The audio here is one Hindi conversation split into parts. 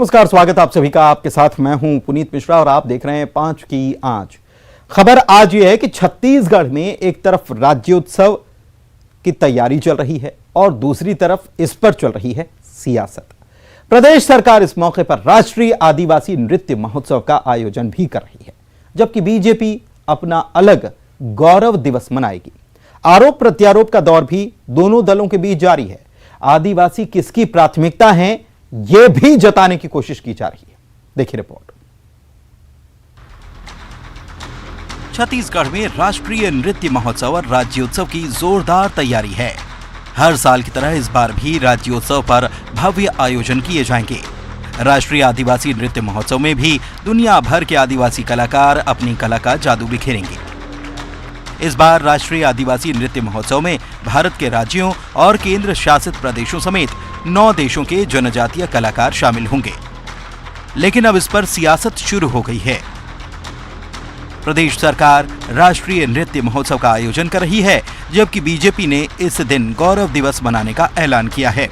नमस्कार, स्वागत आप सभी का। आपके साथ मैं हूं पुनीत मिश्रा और आप देख रहे हैं 5 की आंच। खबर आज यह है कि छत्तीसगढ़ में एक तरफ राज्योत्सव की तैयारी चल रही है और दूसरी तरफ इस पर चल रही है सियासत। प्रदेश सरकार इस मौके पर राष्ट्रीय आदिवासी नृत्य महोत्सव का आयोजन भी कर रही है, जबकि बीजेपी अपना अलग गौरव दिवस मनाएगी। आरोप प्रत्यारोप का दौर भी दोनों दलों के बीच जारी है। आदिवासी किसकी प्राथमिकता है, यह भी जताने की कोशिश की जा रही है। देखिए रिपोर्ट। छत्तीसगढ़ में राष्ट्रीय नृत्य महोत्सव और राज्योत्सव की जोरदार तैयारी है। हर साल की तरह इस बार भी राज्योत्सव पर भव्य आयोजन किए जाएंगे। राष्ट्रीय आदिवासी नृत्य महोत्सव में भी दुनिया भर के आदिवासी कलाकार अपनी कला का जादू बिखेरेंगे। इस बार राष्ट्रीय आदिवासी नृत्य महोत्सव में भारत के राज्यों और केंद्र शासित प्रदेशों समेत 9 देशों के जनजातीय कलाकार शामिल होंगे। लेकिन अब इस पर सियासत शुरू हो गई है। प्रदेश सरकार राष्ट्रीय नृत्य महोत्सव का आयोजन कर रही है, जबकि बीजेपी ने इस दिन गौरव दिवस मनाने का ऐलान किया है।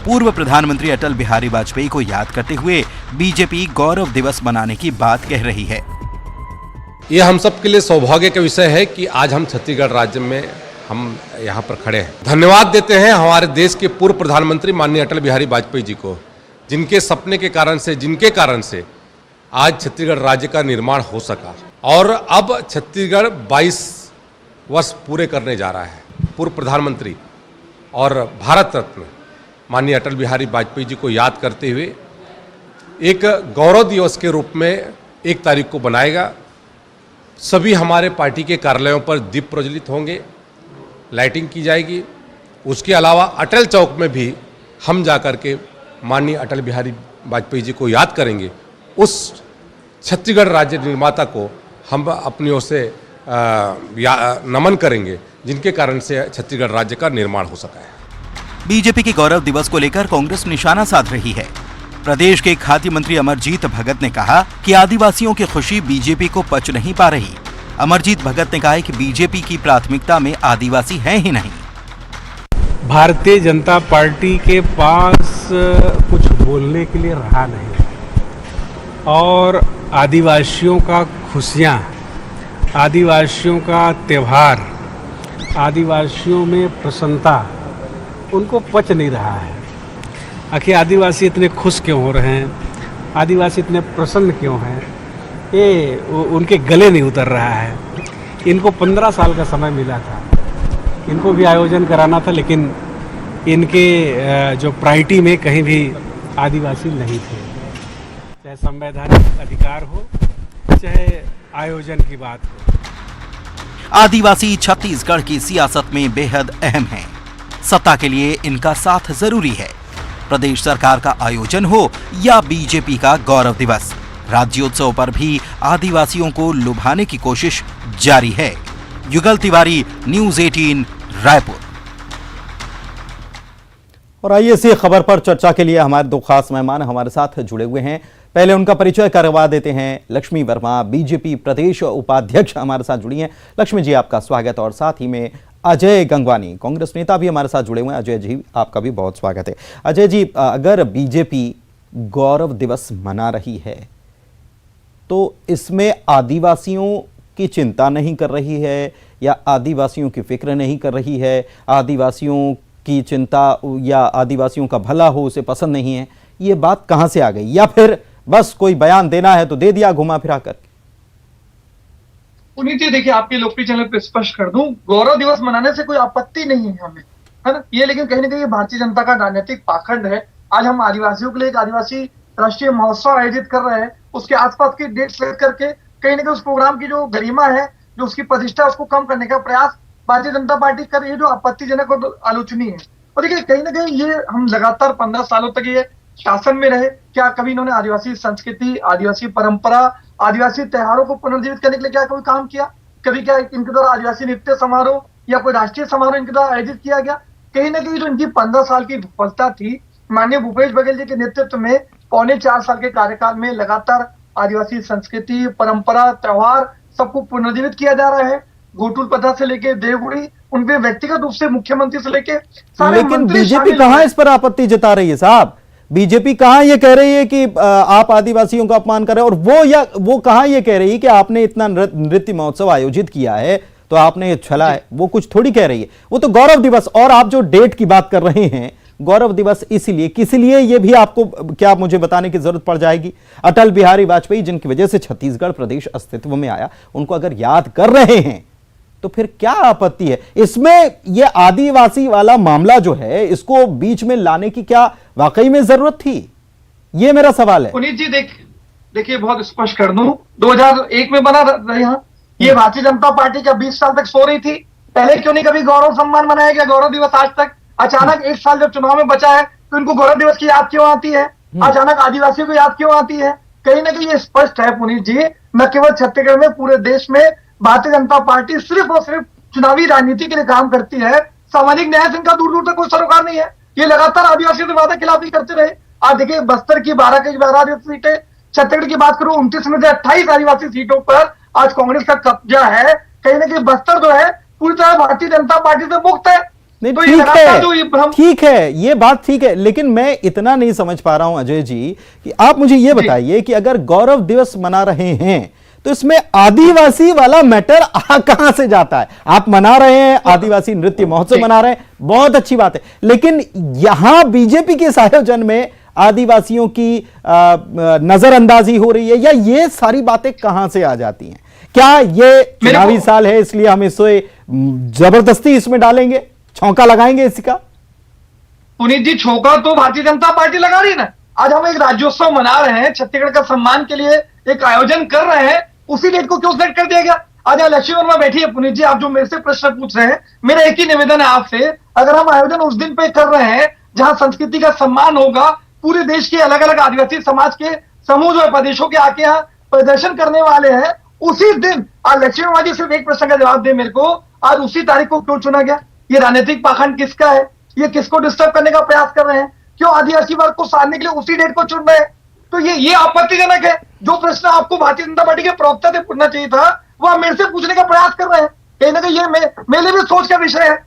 पूर्व प्रधानमंत्री अटल बिहारी वाजपेयी को याद करते हुए बीजेपी गौरव दिवस मनाने की बात कह रही है। ये हम सब के लिए सौभाग्य का विषय है कि आज हम छत्तीसगढ़ राज्य में हम यहाँ पर खड़े हैं। धन्यवाद देते हैं हमारे देश के पूर्व प्रधानमंत्री माननीय अटल बिहारी वाजपेयी जी को, जिनके सपने के कारण से, जिनके कारण से आज छत्तीसगढ़ राज्य का निर्माण हो सका। और अब छत्तीसगढ़ 22 वर्ष पूरे करने जा रहा है। पूर्व प्रधानमंत्री और भारत रत्न माननीय अटल बिहारी वाजपेयी जी को याद करते हुए एक गौरव दिवस के रूप में 1 तारीख को बनाएगा। सभी हमारे पार्टी के कार्यालयों पर दीप प्रज्वलित होंगे, लाइटिंग की जाएगी। उसके अलावा अटल चौक में भी हम जाकर के माननीय अटल बिहारी वाजपेयी जी को याद करेंगे। उस छत्तीसगढ़ राज्य निर्माता को हम अपनी ओर से नमन करेंगे, जिनके कारण से छत्तीसगढ़ राज्य का निर्माण हो सका है। बीजेपी के गौरव दिवस को लेकर कांग्रेस निशाना साध रही है। प्रदेश के खाद्य मंत्री अमरजीत भगत ने कहा कि आदिवासियों की खुशी बीजेपी को पच नहीं पा रही। अमरजीत भगत ने कहा है कि बीजेपी की प्राथमिकता में आदिवासी हैं ही नहीं। भारतीय जनता पार्टी के पास कुछ बोलने के लिए रहा नहीं और आदिवासियों का खुशियाँ, आदिवासियों का त्यौहार, आदिवासियों में प्रसन्नता उनको पच नहीं रहा है। आखिर आदिवासी इतने खुश क्यों हो रहे हैं, आदिवासी इतने प्रसन्न क्यों हैं, ये उनके गले नहीं उतर रहा है। इनको 15 साल का समय मिला था, इनको भी आयोजन कराना था, लेकिन इनके जो प्रायोरिटी में कहीं भी आदिवासी नहीं थे। चाहे संवैधानिक अधिकार हो, चाहे आयोजन की बात हो। आदिवासी छत्तीसगढ़ की सियासत में बेहद अहम हैं। सत्ता के लिए इनका साथ जरूरी है। प्रदेश सरकार का आयोजन हो या बीजेपी का गौरव दिवस, राज्योत्सव पर भी आदिवासियों को लुभाने की कोशिश जारी है। युगल तिवारी, न्यूज़ 18, रायपुर। और आइए इसी खबर पर चर्चा के लिए हमारे 2 खास मेहमान हमारे साथ जुड़े हुए हैं। पहले उनका परिचय करवा देते हैं। लक्ष्मी वर्मा, बीजेपी प्रदेश उपाध्यक्ष हमारे साथ जुड़ी हैं। लक्ष्मी जी, आपका स्वागत। और साथ ही में अजय गंगवानी, कांग्रेस नेता भी हमारे साथ जुड़े हुए हैं। अजय जी, आपका भी बहुत स्वागत है। अजय जी, अगर बीजेपी गौरव दिवस मना रही है तो इसमें आदिवासियों की चिंता नहीं कर रही है या आदिवासियों की फिक्र नहीं कर रही है, आदिवासियों की चिंता या आदिवासियों का भला हो उसे पसंद नहीं है, ये बात कहां से आ गई? या फिर बस कोई बयान देना है तो दे दिया घुमा फिरा कर? पुनीत जी, देखिए, आपके लोकप्रिय चैनल पे स्पष्ट कर दूं, गौरव दिवस मनाने से कोई आपत्ति नहीं है हमें, है ना। ये लेकिन कहीं ना कहीं भारतीय जनता का राजनीतिक पाखंड है। आज हम आदिवासियों के लिए एक आदिवासी राष्ट्रीय महोत्सव आयोजित कर रहे हैं, उसके आसपास की डेट सेट करके कहीं ना कहीं उस प्रोग्राम की जो गरिमा है, जो उसकी प्रतिष्ठा, उसको कम करने का प्रयास भारतीय जनता पार्टी कर रही है, जो आपत्तिजनक और आलोचनीय है। और देखिए, कहीं ना कहीं ये हम लगातार 15 सालों तक ये शासन में रहे, क्या कभी इन्होंने आदिवासी संस्कृति, आदिवासी परंपरा, आदिवासी त्योहारों को पुनर्जीवित करने के लिए क्या कोई काम किया? कभी क्या इनके द्वारा आदिवासी नृत्य समारोह या कोई राष्ट्रीय समारोह इनके द्वारा आयोजित किया गया? कहीं ना कहीं जो इनकी 15 साल की विफलता थी, माननीय भूपेश बघेल जी के नेतृत्व में 4.25 साल के कार्यकाल में लगातार आदिवासी संस्कृति, परंपरा, त्योहार सबको पुनर्जीवित किया जा रहा है। घोटुल प्रथा से लेके देवगुड़ी, उनपे व्यक्तिगत रूप से मुख्यमंत्री से लेके सारे लेकिन बीजेपी कहां इस पर आपत्ति जता रही है साहब? बीजेपी कहां ये कह रही है कि आप आदिवासियों का अपमान कर रहे हैं, और वो कहां ये कह रही है कि आपने इतना नृत्य महोत्सव आयोजित किया है तो आपने ये छला है, वो कुछ थोड़ी कह रही है। वो तो गौरव दिवस, और आप जो डेट की बात कर रहे हैं गौरव दिवस इसीलिए किस लिए, ये भी आपको क्या मुझे बताने की जरूरत पड़ जाएगी। अटल बिहारी वाजपेयी जिनकी वजह से छत्तीसगढ़ प्रदेश अस्तित्व में आया, उनको अगर याद कर रहे हैं तो फिर क्या आपत्ति है इसमें। ये आदिवासी वाला मामला जो है इसको बीच में लाने की क्या वाकई में जरूरत थी, ये मेरा सवाल है। पुनीत जी देखिए बहुत स्पष्ट कर दूं, 2001 में बना रहे हैं ये भारतीय जनता पार्टी का 20 साल तक सो रही थी। पहले क्यों नहीं कभी गौरव सम्मान मनाया गया, गौरव दिवस आज तक? अचानक एक साल जब चुनाव में बचा है तो इनको गौरव दिवस की याद क्यों आती है? अचानक आदिवासियों को याद क्यों आती है? कहीं ना कहीं ये स्पष्ट है पुनीत जी, न केवल छत्तीसगढ़ में, पूरे देश में भारतीय जनता पार्टी सिर्फ और सिर्फ चुनावी राजनीति के लिए काम करती है। सामाजिक न्याय से इनका दूर दूर तक कोई सरोकार नहीं है। ये लगातार आदिवासियों से वादा खिलाफी करते रहे। आज देखिए बस्तर की 12 की 12 आदिवासी सीटें, छत्तीसगढ़ की बात करूं 29 में से 28 आदिवासी सीटों पर आज कांग्रेस का कब्जा है। कहीं ना कहीं बस्तर जो है पूरी तरह भारतीय जनता पार्टी से मुक्त है। नहीं तो ठीक है, ये बात ठीक है, लेकिन मैं इतना नहीं समझ पा रहा हूं अजय जी कि आप मुझे ये बताइए कि अगर गौरव दिवस मना रहे हैं तो इसमें आदिवासी वाला मैटर कहां से जाता है। आप मना रहे हैं, आदिवासी नृत्य महोत्सव मना रहे हैं, बहुत अच्छी बात है, लेकिन यहां बीजेपी के इस आयोजन में आदिवासियों की नजरअंदाजी हो रही है, या ये सारी बातें कहां से आ जाती हैं? क्या ये चुनावी साल है इसलिए हम इसे जबरदस्ती इसमें डालेंगे, छौंका लगाएंगे इसका? पुनीत जी छौंका तो भारतीय जनता पार्टी लगा रही है ना। आज हम एक राज्योत्सव मना रहे हैं, छत्तीसगढ़ का सम्मान के लिए एक आयोजन कर रहे हैं, उसी डेट को क्यों सेट कर दिया गया? आज यहाँ लक्ष्मी वर्मा बैठी है पुनीत जी, आप जो मेरे से प्रश्न पूछ रहे हैं, मेरा एक ही निवेदन है आपसे, अगर हम आयोजन उस दिन पे कर रहे हैं जहां संस्कृति का सम्मान होगा, पूरे देश के अलग अलग आदिवासी समाज के समूह जो प्रदेशों के आके यहाँ प्रदर्शन करने वाले हैं, उसी दिन आज लक्ष्मी वर्मा जी सिर्फ एक प्रश्न का जवाब दे मेरे को, आज उसी तारीख को क्यों चुना गया? ये राजनीतिक पाखंड किसका है? ये किसको डिस्टर्ब करने का प्रयास कर रहे हैं? क्यों आदिवासी वर्ग को साधने के लिए उसी डेट को चुन रहे हैं? तो ये आपत्तिजनक है। जो प्रश्न आपको भारतीय जनता पार्टी के प्रवक्ता से पूछना चाहिए था, वो आप मेरे से पूछने का प्रयास कर रहे हैं। कहीं ना कहीं ये मेरे लिए भी सोच का विषय है।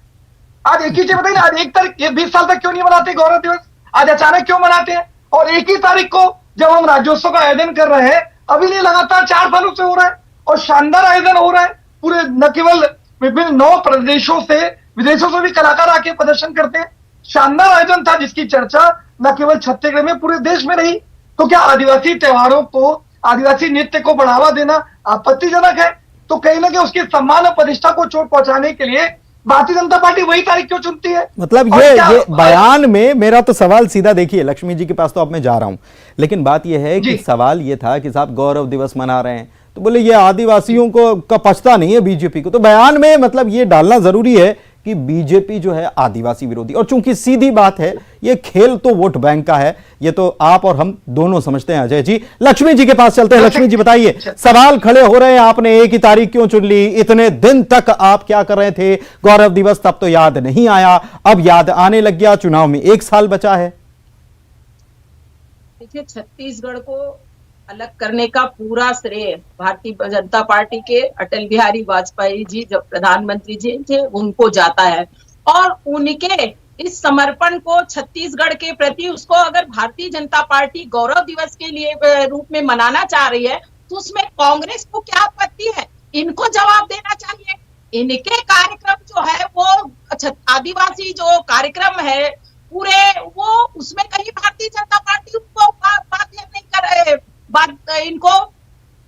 आज एक ही चीज बताइए, आज 1 तारीख, ये 20 साल तक क्यों नहीं मनाते गौरव दिवस? आज अचानक क्यों मनाते हैं? और एक ही तारीख को जब हम राज्योत्सव का आयोजन कर रहे हैं, अभी नहीं लगातार 4 सालों से हो रहा है, और शानदार आयोजन हो रहा है। पूरे न केवल विभिन्न 9 प्रदेशों से, विदेशों से भी कलाकार आके प्रदर्शन करते हैं। शानदार आयोजन था जिसकी चर्चा न केवल छत्तीसगढ़ में, पूरे देश में रही। तो क्या आदिवासी त्योहारों को, आदिवासी नृत्य को बढ़ावा देना आपत्तिजनक है? तो कहीं ना कहीं उसके सम्मान और प्रतिष्ठा को चोट पहुंचाने के लिए भारतीय जनता पार्टी वही तारीख क्यों चुनती है? मतलब ये बयान में मेरा तो सवाल सीधा, देखिए लक्ष्मी जी के पास तो अब मैं जा रहा हूं, लेकिन बात यह है कि सवाल ये था कि साहब गौरव दिवस मना रहे हैं तो बोले ये आदिवासियों को का पछता नहीं है बीजेपी को, तो बयान में मतलब ये डालना जरूरी है कि बीजेपी जो है आदिवासी विरोधी। और चूंकि सीधी बात है, ये खेल तो वोट बैंक का है, ये तो आप और हम दोनों समझते हैं अजय जी। लक्ष्मी जी के पास चलते हैं। लक्ष्मी जी बताइए, सवाल खड़े हो रहे हैं, आपने एक ही तारीख क्यों चुन ली? इतने दिन तक आप क्या कर रहे थे? गौरव दिवस तब तो याद नहीं आया, अब याद आने लग गया, चुनाव में 1 साल बचा है। देखिए छत्तीसगढ़ को अलग करने का पूरा श्रेय भारतीय जनता पार्टी के अटल बिहारी वाजपेयी जी जब प्रधानमंत्री जी थे उनको जाता है, और उनके इस समर्पण को छत्तीसगढ़ के प्रति, उसको अगर भारतीय जनता पार्टी गौरव दिवस के लिए रूप में मनाना चाह रही है तो उसमें कांग्रेस को क्या आपत्ति है? इनको जवाब देना चाहिए। इनके कार्यक्रम जो है वो आदिवासी जो कार्यक्रम है पूरे, वो उसमें कहीं भारतीय जनता पार्टी उनको बात नहीं कर रहे, बात इनको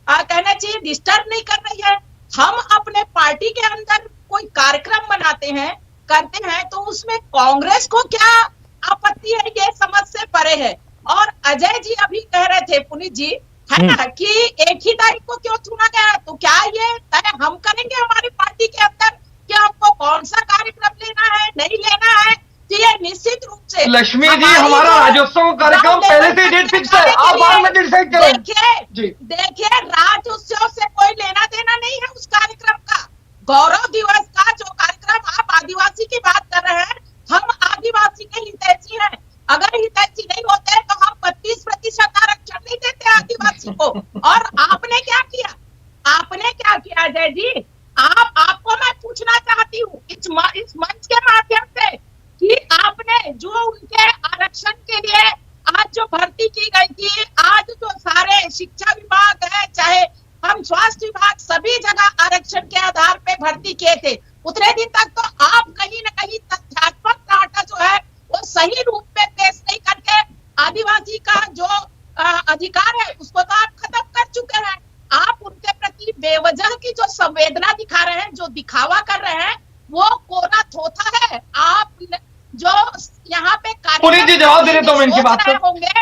कहना चाहिए डिस्टर्ब नहीं कर रही है। हम अपने पार्टी के अंदर कोई कार्यक्रम मनाते हैं, करते हैं, तो उसमें कांग्रेस को क्या आपत्ति है? ये समझ से परे है। और अजय जी अभी कह रहे थे पुनीत जी, है ना, कि एक ही तारीख को क्यों चुना गया? तो क्या ये तय हम करेंगे हमारी पार्टी के अंदर कि हमको कौन सा कार्यक्रम लेना है, नहीं लेना है? ये निश्चित रूप से लक्ष्मी जी, हमारा राज्योत्सव कार्यक्रम पहले से डेट फिक्स है, आप बाद में डिसाइड करें। देखिए राज्योत्सव से कोई लेना देना नहीं है उस कार्यक्रम का। गौरव दिवस का जो कार्यक्रम, आप आदिवासी की बात कर रहे हैं, हम आदिवासी के हितैषी हैं। अगर हितैषी नहीं होते तो हम 32% आरक्षण नहीं देते आदिवासी को। और आपने क्या किया? आपने क्या किया अजय जी? आपको मैं पूछना चाहती हूँ इस मंच के माध्यम से कि आपने जो उनके आरक्षण के लिए आज जो भर्ती की गई थी, आज जो सारे शिक्षा विभाग है, चाहे हम स्वास्थ्य विभाग, सभी जगह आरक्षण के आधार पे भर्ती किए थे। उतने दिन तक तो आप कहीं न कहीं तथ्यात्मक डाटा जो है वो सही रूप में पेश नहीं करके आदिवासी का जो अधिकार है उसको तो आप खत्म कर चुके हैं। आप उनके प्रति बेवजह की जो संवेदना दिखा रहे हैं, जो दिखावा कर रहे हैं, वो कोरा थोथा है। आप जो यहाँ पे पुनीत जी जवाब दे रहे तो मैं इनकी बात होंगे,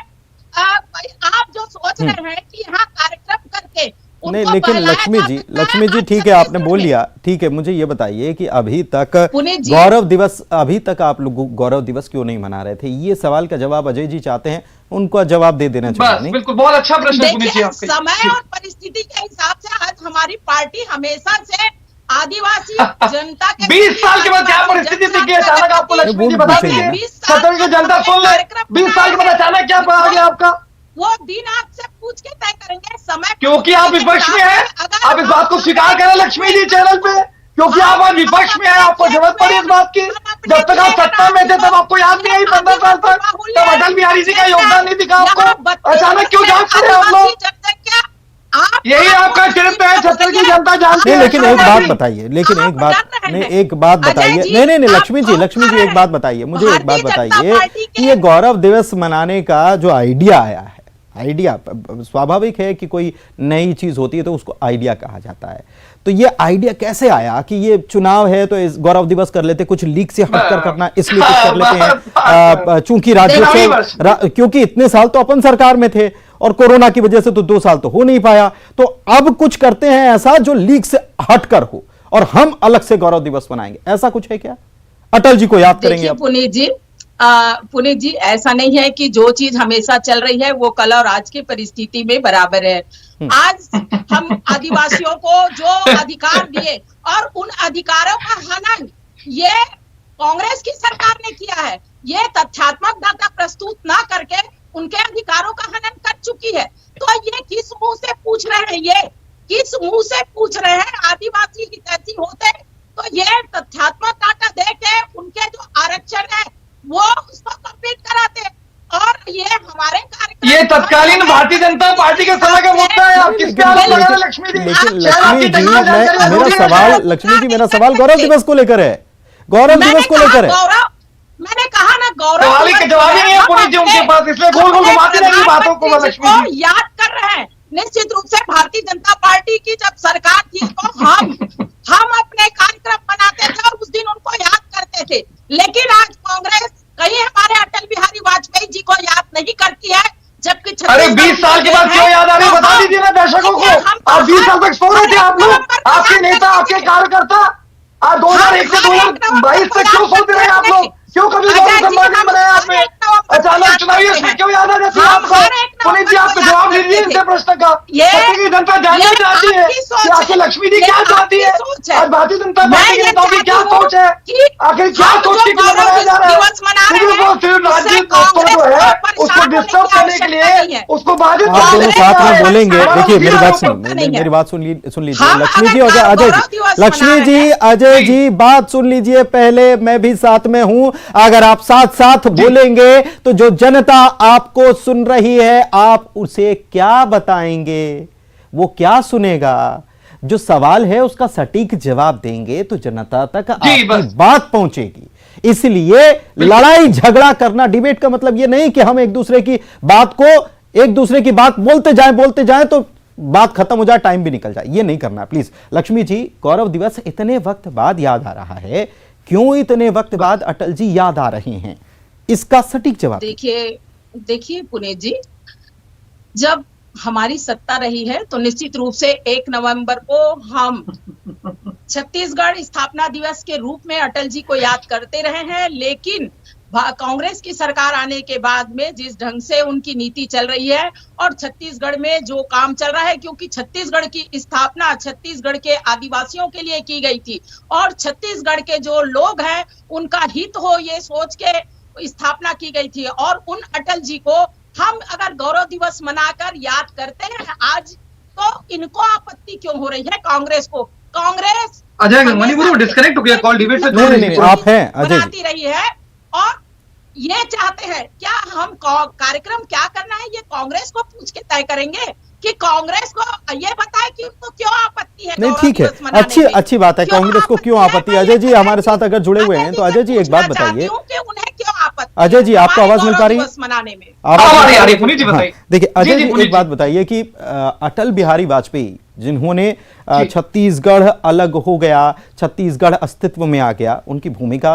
आप जो सोच रहे हैं कि यहाँ कार्यक्रम करके नहीं, लेकिन लक्ष्मी जी ठीक है, आपने बोल लिया, ठीक है। मुझे ये बताइए कि अभी तक गौरव दिवस, अभी तक आप लोग गौरव दिवस क्यों नहीं मना रहे थे? ये सवाल का जवाब अजय जी चाहते हैं, उनको जवाब दे देना चाहिए। बिल्कुल, बहुत अच्छा प्रश्न पुनीत जी आपका। समय और परिस्थिति के हिसाब से आज हमारी पार्टी हमेशा से आदिवासी जनता के 20 साल के बाद क्या परिस्थिति थी कि अचानक आपको लक्ष्मी जी बता दीजिए, छत्तीसगढ़ की जनता सुन ले, 20 साल के बाद अचानक क्या पड़ा गया आपका? वो दिन आपसे पूछ के तय करेंगे समय, क्योंकि आप विपक्ष में हैं। आप इस बात को स्वीकार करें लक्ष्मी जी चैनल पे, क्योंकि आप आज विपक्ष में हैं, आपको जरूरत पड़ी इस बात की। जब तक आप सत्ता में थे तब आपको याद नहीं आई 15 साल तक, तब अटल बिहारी जी का योगदान नहीं दिखा आपको, अचानक क्यों जांच करें आप लोग? यही आपका चरित्र है, छत्तीसगढ़ की जनता जानती है। लेकिन एक बात बताइए, एक बात बताइए, नहीं लक्ष्मी जी एक बात बताइए, मुझे एक बात बताइए कि ये गौरव दिवस मनाने का जो आइडिया आया है, आइडिया स्वाभाविक है कि कोई नई चीज होती है तो उसको आइडिया कहा जाता है, तो ये आइडिया कैसे आया कि ये चुनाव है तो इस गौरव दिवस कर लेते, कुछ लीक से हटकर करना इसलिए कुछ कर लेते हैं, चूंकि राज्योत्सव, क्योंकि इतने साल तो अपन सरकार में थे और कोरोना की वजह से तो 2 साल तो हो नहीं पाया, तो अब कुछ करते हैं ऐसा जो लीक से हटकर हो और हम अलग से गौरव दिवस मनाएंगे, ऐसा कुछ है क्या? अटल जी को याद करेंगे अब? पुनीत जी ऐसा नहीं है कि जो चीज हमेशा चल रही है वो कल और आज की परिस्थिति में बराबर है। आज हम आदिवासियों को जो अधिकार दिए और उन अधिकारों का हनन ये कांग्रेस की सरकार ने किया है। ये तथ्यात्मक डाटा प्रस्तुत ना करके उनके अधिकारों का हनन कर चुकी है। तो ये किस मुंह से पूछ रहे हैं, ये किस मुंह से पूछ रहे हैं? आदिवासी हितैषी होते तो ये तथ्यात्मक डाटा दे के उनके जो आरक्षण है वो उसको कंप्लीट कराते। और ये हमारे कार्यक्रम, ये तत्कालीन भारतीय जनता पार्टी के समय का मुद्दा है। आप किस पे आरोप लगा रहे हैं लक्ष्मी जी? लक्ष्मी जी मेरा सवाल गौरव दिवस को लेकर है, गौरव दिवस को लेकर है। मैंने कहा ना गौरव जवाब ही नहीं है पुनीत जी उनके पास, इसलिए गोल गोल घुमाते रहेंगे बातों को लक्ष्मी जी। याद कर रहे हैं निश्चित रूप से भारतीय जनता पार्टी की जब सरकार थी तो हम अपने कार्यक्रम बनाते थे और उस दिन उनको याद करते थे, लेकिन आज कांग्रेस कहीं हमारे अटल बिहारी वाजपेयी जी को याद नहीं करती है, जबकि अरे 20 साल के बाद क्यों याद आ रही है बता दीजिए ना दर्शकों को। आप 20 साल तक सो रहे थे आप लोग, आपके नेता, आपके कार्यकर्ता, आप 2001 से 2022 तक क्यों सोते रहे आप लोग? क्यों कभी सम्मान नहीं बनाया आपने? अचानक चुनावी इसमें क्यों याद आ जाती है आपको? पुनीत जी आपको जवाब दीजिए इनसे प्रश्न का। छत्तीसगढ़ की जनता जानना चाहती है कि आखिर लक्ष्मी जी क्या चाहती है, आज भारतीय जनता पार्टी के नेताओं की क्या सोच है, आखिर क्या सोच के मनाया जा रहा है? राज्य जो है उसको डिस्टर्ब करने के लिए उसको बाधित, आप दोनों साथ में बोलेंगे। देखिए मेरी बात सुन लीजिए लक्ष्मी जी और अजय जी, लक्ष्मी जी अजय जी बात सुन लीजिए पहले, मैं भी साथ में हूं। अगर आप साथ साथ बोलेंगे तो जो जनता आपको सुन रही है आप उसे क्या बताएंगे, वो क्या सुनेगा? जो सवाल है उसका सटीक जवाब देंगे तो जनता तक आपकी बात पहुंचेगी। इसलिए लड़ाई झगड़ा करना, डिबेट का मतलब यह नहीं कि हम एक दूसरे की बात बोलते जाएं तो बात खत्म हो जाए, टाइम भी निकल जाए, ये नहीं करना प्लीज। लक्ष्मी जी गौरव दिवस इतने वक्त बाद याद आ रहा है, क्यों इतने वक्त बाद अटल जी याद आ रहे हैं, इसका सटीक जवाब। देखिए पुनीत जी, जब हमारी सत्ता रही है तो निश्चित रूप से 1 नवंबर को हम छत्तीसगढ़ स्थापना दिवस के रूप में अटल जी को याद करते रहे हैं, लेकिन कांग्रेस की सरकार आने के बाद में जिस ढंग से उनकी नीति चल रही है और छत्तीसगढ़ में जो काम चल रहा है, क्योंकि छत्तीसगढ़ की स्थापना छत्तीसगढ़ के आदिवासियों के लिए की गई थी और छत्तीसगढ़ के जो लोग हैं उनका हित हो ये सोच के स्थापना की गई थी। और उन अटल जी को हम अगर गौरव दिवस मनाकर याद करते हैं आज, तो इनको आपत्ति क्यों हो रही है कांग्रेस को? कांग्रेस अजय गंगवानी वो डिस्कनेक्ट हो गया कॉल डिबेट से। नहीं आप हैं अजय बनाती रही है और ये चाहते हैं क्या हम कार्यक्रम क्या करना है ये कांग्रेस को पूछ के तय करेंगे कि कांग्रेस को ये बताए कि उनको क्यों आपत्ति है। नहीं ठीक है, अच्छी बात है, कांग्रेस को क्यों आपत्ति। अजय जी हमारे साथ अगर जुड़े हुए हैं तो अजय जी एक बात बताइए, अजय जी आपको आवाज मिल पा रही है मनाने में? देखिए अजय जी एक बात बताइए कि अटल बिहारी वाजपेयी जिन्होंने छत्तीसगढ़ अलग हो गया, छत्तीसगढ़ अस्तित्व में आ गया, उनकी भूमिका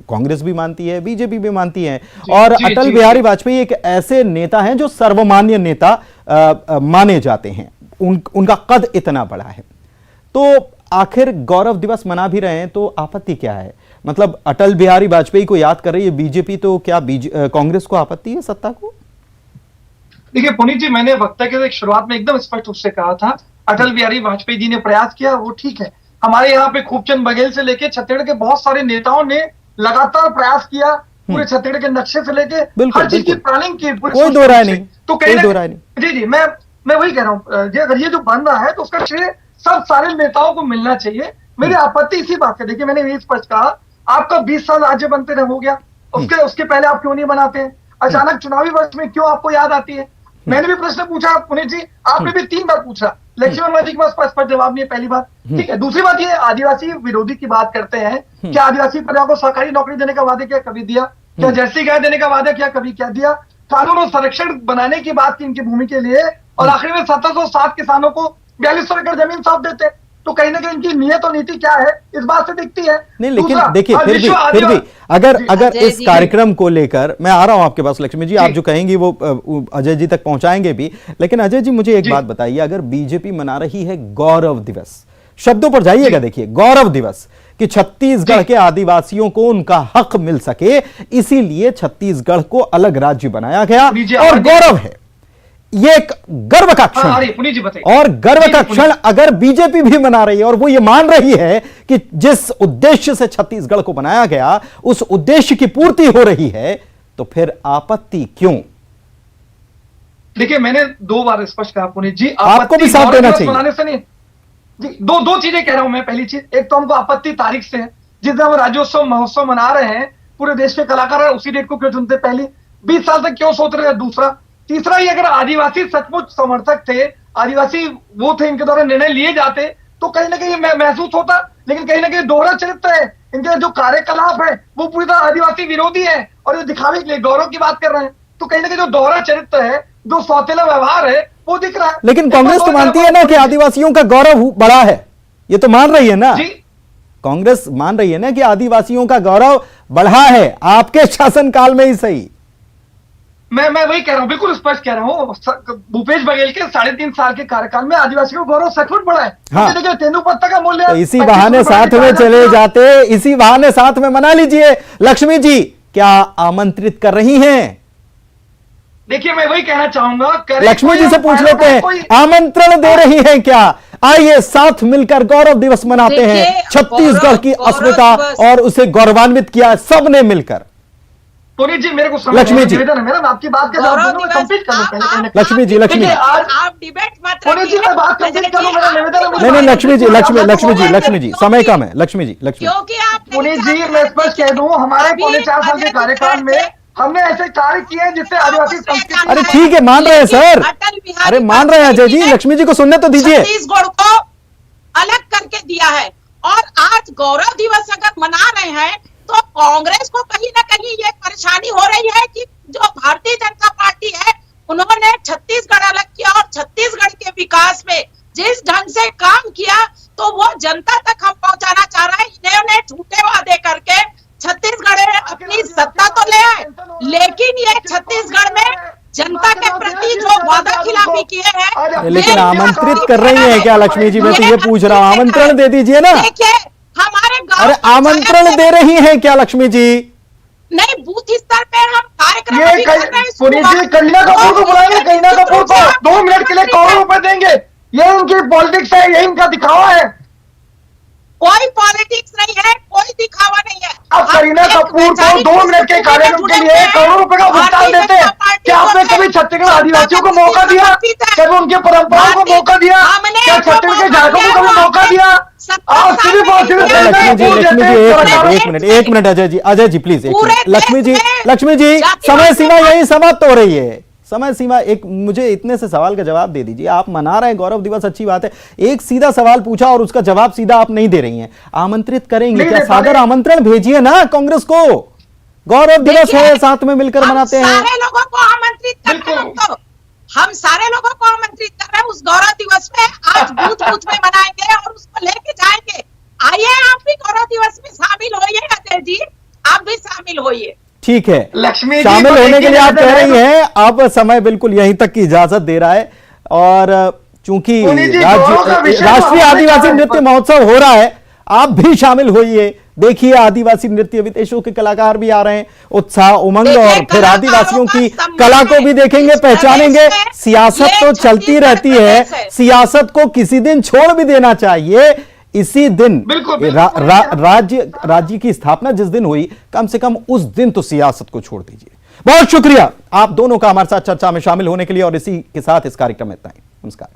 कांग्रेस भी मानती है, बीजेपी भी मानती है, और अटल बिहारी वाजपेयी एक ऐसे नेता हैं जो सर्वमान्य नेता माने जाते हैं, उनका कद इतना बड़ा है, तो आखिर गौरव दिवस मना भी रहे हैं तो आपत्ति क्या है? मतलब अटल बिहारी वाजपेयी को याद कर रही है बीजेपी, तो क्या कांग्रेस को आपत्ति है सत्ता को? देखिए पुनीत जी, मैंने वक्तव्य के शुरुआत में एकदम स्पष्ट रूप से कहा था, अटल बिहारी वाजपेयी जी ने प्रयास किया, वो ठीक है। हमारे यहाँ पे खूबचंद बघेल से लेके छत्तीसगढ़ के बहुत सारे नेताओं ने लगातार प्रयास किया, पूरे छत्तीसगढ़ के नक्शे से लेके हर चीज की प्लानिंग की, कोई दो राय नहीं, तो कोई दो राय नहीं। जी मैं वही कह रहा हूँ, अगर ये जो बन रहा है तो उसका श्रेय सब सारे नेताओं को मिलना चाहिए। मेरी आपत्ति इसी बात है, देखिए मैंने ये स्पष्ट कहा, आपका 20 साल राज्य बनते रह हो गया, उसके पहले आप क्यों नहीं बनाते हैं? अचानक चुनावी वर्ष में क्यों आपको याद आती है? मैंने भी प्रश्न पूछा पुनीत जी, आपने भी 3 बार पूछा, लक्ष्मी वर्मा जी के पास स्पष्ट जवाब नहीं है, पहली बात। ठीक है, दूसरी बात ये आदिवासी विरोधी की बात करते हैं, क्या आदिवासी परिवार को सरकारी नौकरी देने का वादे किया? कभी दिया? क्या जर्सी गाय देने का वादा किया? कभी क्या दिया? कानून और संरक्षण बनाने की बात की इनकी भूमि के लिए, और आखिर में 1707 किसानों को 4200 एकड़ जमीन सौंप देते, तो कहीं ना कहीं इनकी नियत और नीति क्या है इस बात से दिखती है। नहीं लेकिन देखिए फिर भी अगर इस कार्यक्रम को लेकर, मैं आ रहा हूं आपके पास लक्ष्मी जी, आप जो कहेंगी वो अजय जी तक पहुंचाएंगे भी, लेकिन अजय जी मुझे एक बात बताइए, अगर बीजेपी मना रही है गौरव दिवस, शब्दों पर जाइएगा, देखिए गौरव दिवस, कि छत्तीसगढ़ के आदिवासियों को उनका हक मिल सके, इसीलिए छत्तीसगढ़ को अलग राज्य बनाया गया और गौरव है, ये एक गर्व का क्षण है। और गर्व का क्षण अगर बीजेपी भी मना रही है और वो ये मान रही है कि जिस उद्देश्य से छत्तीसगढ़ को बनाया गया उस उद्देश्य की पूर्ति हो रही है, तो फिर आपत्ति क्यों? देखिए मैंने 2 बार स्पष्ट कहा पुनीत जी, आपको भी साथ देना चाहिए। मनाने से नहीं जी, दो चीजें कह रहा हूं मैं। पहली चीज, एक तो हमको आपत्ति तारीख से है, जिस दिन हम राज्योत्सव महोत्सव मना रहे हैं, पूरे देश के कलाकार है, उसी डेट को क्यों चुनते? पहली 20 साल तक क्यों सोच रहे हैं? दूसरा, तीसरा, ये अगर आदिवासी सचमुच समर्थक थे, आदिवासी वो थे, इनके द्वारा निर्णय लिए जाते, तो कहीं ना कहीं महसूस होता, लेकिन कहीं ना कहीं दोहरा चरित्र है, इनके जो कार्यकलाप है वो पूरी तरह आदिवासी विरोधी है, और ये दिखावे के लिए गौरव की बात कर रहे हैं, तो कहीं ना कहीं जो दोहरा चरित्र है, जो सौतेला व्यवहार है, वो दिख रहा है। लेकिन कांग्रेस तो मानती है ना कि आदिवासियों का गौरव बड़ा है, ये तो मान रही है ना, कांग्रेस मान रही है ना कि आदिवासियों का गौरव बढ़ा है आपके शासनकाल में ही सही। मैं वही कह रहा हूँ, बिल्कुल स्पष्ट कह रहा हूँ, भूपेश बघेल के 3.5 साल के कार्यकाल में आदिवासियों का गौरव सचमुच बढ़ा है। हाँ। देखिए तेंदुपत्ता का मूल्य, तो इसी बहाने साथ में चले जाते, इसी बहाने साथ में मना लीजिए। लक्ष्मी जी क्या आमंत्रित कर रही हैं? देखिए मैं वही कहना चाहूंगा, लक्ष्मी जी से पूछ लेते हैं, आमंत्रण दे रही हैं क्या? आइए साथ मिलकर गौरव दिवस मनाते हैं, छत्तीसगढ़ की अस्मिता और उसे गौरवान्वित किया सबने मिलकर। पुनीत जी मेरे को लक्ष्मी जी निवेदन है मेरा, आपकी बात के साथ कंप्लीट कर लूं। लक्ष्मी जी आप डिबेट मत पुनीत जी मैं बात कंप्लीट कर लूं, मेरा निवेदन है। नहीं लक्ष्मी जी समय कम है, लक्ष्मी जी क्योंकि आप पुनीत जी मैं स्पष्ट कह दूं, हमारे 4.5 साल के कार्यकाल में हमने ऐसे कार्य किए हैं जिससे आदिवासी संस्कृति। अरे ठीक है, मान रहे हैं सर, अरे मान रहे हैं अजय जी, लक्ष्मी जी को सुनने तो दीजिए। छत्तीसगढ़ को अलग करके दिया है, और आज गौरव दिवस अगर मना रहे हैं तो कांग्रेस को कहीं ना कहीं ये परेशानी हो रही है कि जो भारतीय जनता पार्टी है उन्होंने छत्तीसगढ़ अलग किया, और छत्तीसगढ़ के विकास में जिस ढंग से काम किया तो वो जनता तक हम पहुंचाना चाह रहे हैं। इन्होंने झूठे वादे करके छत्तीसगढ़ में अपनी सत्ता तो ले आए, लेकिन ये छत्तीसगढ़ में जनता के प्रति जो वादा खिलाफी किए हैं। लेकिन आमंत्रित कर रही है क्या लक्ष्मी जी? मैं तो ये पूछ रहा हूँ, आमंत्रण दे दीजिए ना। देखिए हमारे अरे आमंत्रण दे रही है क्या लक्ष्मी जी? नहीं, बूथ स्तर पे हम कार्यक्रम ये पुनीत जी करीना कपूर को बुलाएंगे, करीना कपूर को 2 मिनट के लिए करोड़ों रुपए देंगे, ये उनकी पॉलिटिक्स है, ये इनका दिखावा है। कोई पॉलिटिक्स नहीं है, कोई दिखावा नहीं है। अब करीना कपूर को 2 मिनट के कार्यक्रम के लिए करोड़ों रुपए का भुगतान देते हैं, क्या आपने कभी छत्तीसगढ़ आदिवासियों को मौका दिया? कभी उनके परंपराओं को मौका दिया? क्या छत्तीसगढ़ के झारखंड को कभी मौका दिया? आप सिर्फ और सिर्फ एक मिनट अजय जी प्लीज, लक्ष्मी जी समय सीमा यही समाप्त हो रही है। समय सीमा एक मुझे इतने से सवाल का जवाब दे दीजिए। आप मना रहे हैं गौरव दिवस, अच्छी बात है, एक सीधा सवाल पूछा और उसका जवाब सीधा आप नहीं दे रही हैं। आमंत्रित करेंगे क्या? सादर आमंत्रण भेजिए ना कांग्रेस को, गौरव दिवस है, साथ में मिलकर मनाते हैं। सारे लोगों को आमंत्रित करते हैं, हम सारे लोगों को आमंत्रित कर रहे हैं उस गौरव दिवस में। आज बूथ बूथ में मनाएंगे और उसको लेके जाएंगे। आइए आप भी गौरव दिवस में शामिल होइए अजय जी, आप भी शामिल होइए। ठीक है, लक्ष्मी शामिल होने के लिए आप कह रही हैं। अब समय बिल्कुल यहीं तक की इजाजत दे रहा है और चूंकि राष्ट्रीय आदिवासी नृत्य महोत्सव हो रहा है, आप भी शामिल होइए। देखिए आदिवासी नृत्य विदेशों के कलाकार भी आ रहे हैं, उत्साह उमंग, और फिर आदिवासियों की कला को भी देखेंगे, पहचानेंगे। सियासत तो चलती रहती है, सियासत को किसी दिन छोड़ भी देना चाहिए। इसी दिन राज्य की स्थापना जिस दिन हुई, कम से कम उस दिन तो सियासत को छोड़ दीजिए। बहुत शुक्रिया आप दोनों का हमारे साथ चर्चा में शामिल होने के लिए, और इसी के साथ इस कार्यक्रम में इतना ही। नमस्कार।